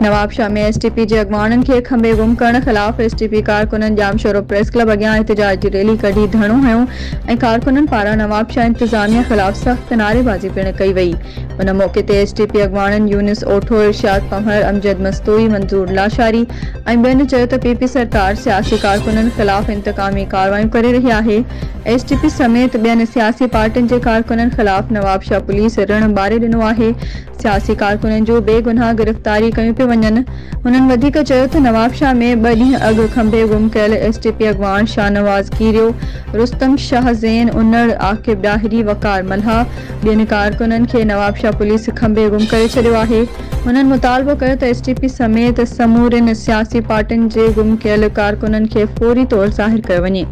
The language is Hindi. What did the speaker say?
नवाबशाह में एसटीपी जे अॻवाननि खे खंबे गुम करण ख़िलाफ़ एसटीपी कारकुननि जामशोरो प्रेस क्लब अॻियां एहतजाज जी रैली कढी धरणो हयो ऐं कारकुननि पारां नवाबशाह इंतज़ामिया ख़िलाफ़ सख़्त नारेबाज़ी पिणु कई वई। उन मौक़े ते एसटीपी अॻवाननि यूनिस ओठो, इरशाद पंवर, अमजद मस्तूई, मंजूर लाशारी ऐं ॿियनि चयो त पीपी सरकार सियासी कारकुननि ख़िलाफ़ इंतकामी कार्रवायूं करे रही आहे। एसटीपी समेत ॿियनि सियासी पार्टियुनि जे कारकुननि ख़िलाफ़ नवाबशाह पुलिस ऋण ॿारे ॾिनो आहे। सियासी कारकुननि जो बेगुनाह गिरफ़्तारी कयूं पियूं वञनि। हुननि वधीक चयो त नवाबशाह में 2 ॾींहं अॻु खंबे गुम कयल एसटीपी अॻवान शाहनवाज़ कीरियो, रुस्तम शाहज़ैन उन्नड़, आकिब ॾाहिरी, वकार मल्हा ॿियनि कारकुननि खे नवाबशाह पुलिस खंबे गुम करे छॾियो आहे। हुननि मुतालबो कयो त एसटीपी समेत समूरनि सियासी पार्टियुनि जे गुम कयल कारकुननि खे फौरी तौर ज़ाहिर कयो वञे।